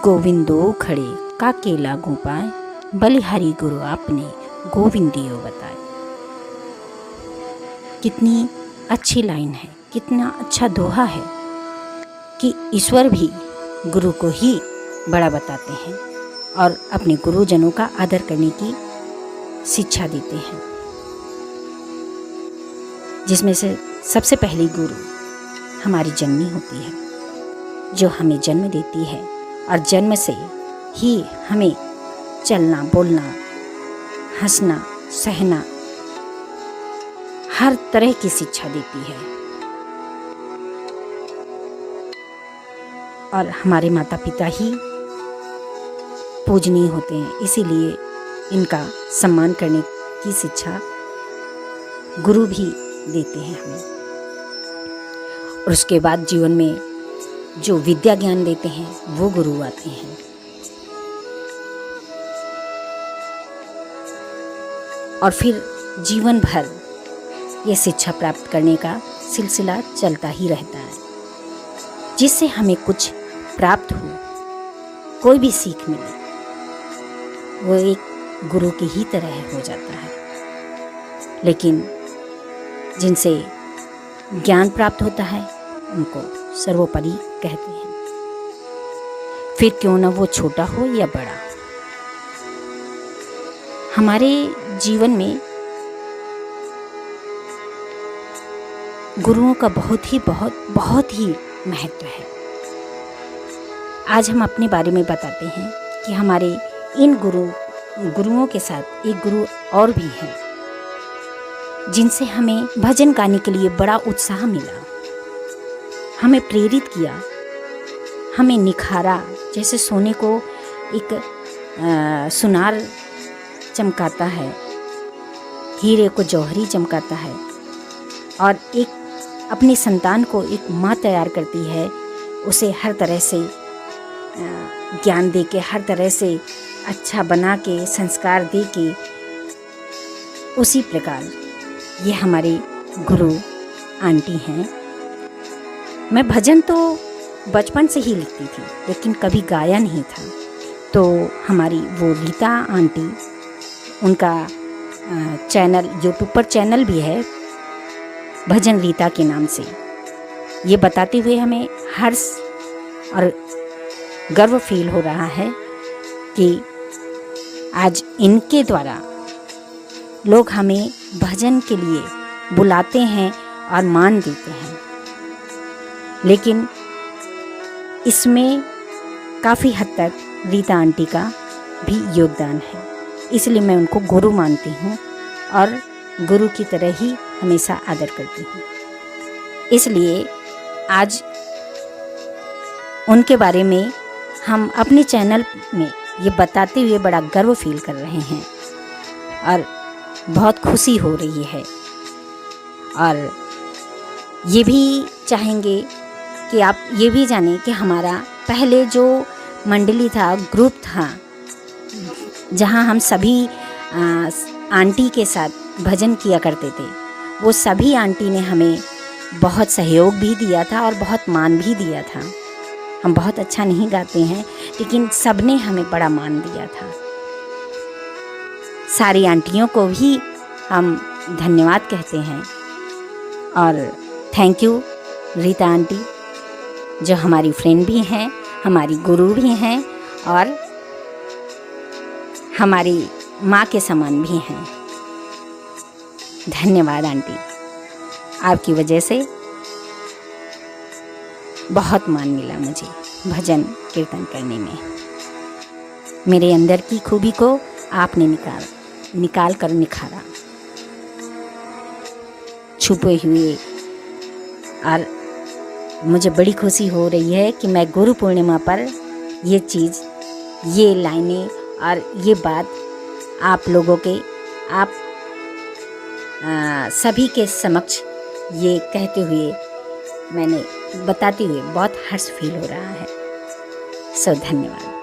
गोविंदो खड़े काके लागू पाए, बलिहारी गुरु आपने गोविंदियो बताए। कितनी अच्छी लाइन है, कितना अच्छा दोहा है कि ईश्वर भी गुरु को ही बड़ा बताते हैं और अपने गुरुजनों का आदर करने की शिक्षा देते हैं, जिसमें से सबसे पहली गुरु हमारी जननी होती है, जो हमें जन्म देती है और जन्म से ही हमें चलना, बोलना, हंसना, सहना, हर तरह की शिक्षा देती है। और हमारे माता पिता ही पूजनीय होते हैं, इसीलिए इनका सम्मान करने की शिक्षा गुरु भी देते हैं हमें। और उसके बाद जीवन में जो विद्या ज्ञान देते हैं वो गुरु आते हैं। और फिर जीवन भर ये शिक्षा प्राप्त करने का सिलसिला चलता ही रहता है, जिससे हमें कुछ प्राप्त हो, कोई भी सीख मिले, वो एक गुरु की ही तरह हो जाता है। लेकिन जिनसे ज्ञान प्राप्त होता है उनको सर्वोपरि कहते हैं, फिर क्यों ना वो छोटा हो या बड़ा। हमारे जीवन में गुरुओं का बहुत ही महत्व है। आज हम अपने बारे में बताते हैं कि हमारे इन गुरुओं के साथ एक गुरु और भी हैं, जिनसे हमें भजन गाने के लिए बड़ा उत्साह मिला, हमें प्रेरित किया, हमें निखारा। जैसे सोने को एक सुनार चमकाता है, हीरे को जौहरी चमकाता है, और एक अपनी संतान को एक माँ तैयार करती है, उसे हर तरह से ज्ञान दे के, हर तरह से अच्छा बना के, संस्कार दे के, उसी प्रकार ये हमारे गुरु आंटी हैं। मैं भजन तो बचपन से ही लिखती थी, लेकिन कभी गाया नहीं था। तो हमारी वो रीता आंटी, उनका चैनल, यूट्यूब पर चैनल भी है भजन रीता के नाम से, ये बताते हुए हमें हर्ष और गर्व फील हो रहा है कि आज इनके द्वारा लोग हमें भजन के लिए बुलाते हैं और मान देते हैं। लेकिन इसमें काफ़ी हद तक रीता आंटी का भी योगदान है, इसलिए मैं उनको गुरु मानती हूँ और गुरु की तरह ही हमेशा आदर करती हूँ। इसलिए आज उनके बारे में हम अपने चैनल में ये बताते हुए बड़ा गर्व फील कर रहे हैं और बहुत खुशी हो रही है। और ये भी चाहेंगे कि आप ये भी जानें कि हमारा पहले जो मंडली था, ग्रुप था, जहाँ हम सभी आंटी के साथ भजन किया करते थे, वो सभी आंटी ने हमें बहुत सहयोग भी दिया था और बहुत मान भी दिया था। हम बहुत अच्छा नहीं गाते हैं, लेकिन सब ने हमें बड़ा मान दिया था। सारी आंटियों को भी हम धन्यवाद कहते हैं और थैंक यू रीता आंटी, जो हमारी फ्रेंड भी हैं, हमारी गुरु भी हैं और हमारी माँ के समान भी हैं। धन्यवाद आंटी, आपकी वजह से बहुत मान मिला मुझे भजन कीर्तन करने में। मेरे अंदर की खूबी को आपने निकाल कर निखारा, छुपे हुए। और मुझे बड़ी खुशी हो रही है कि मैं गुरु पूर्णिमा पर ये चीज़, ये लाइनें और ये बात आप लोगों के, आप सभी के समक्ष ये कहते हुए, मैंने बताते हुए बहुत हर्ष फील हो रहा है। सो धन्यवाद।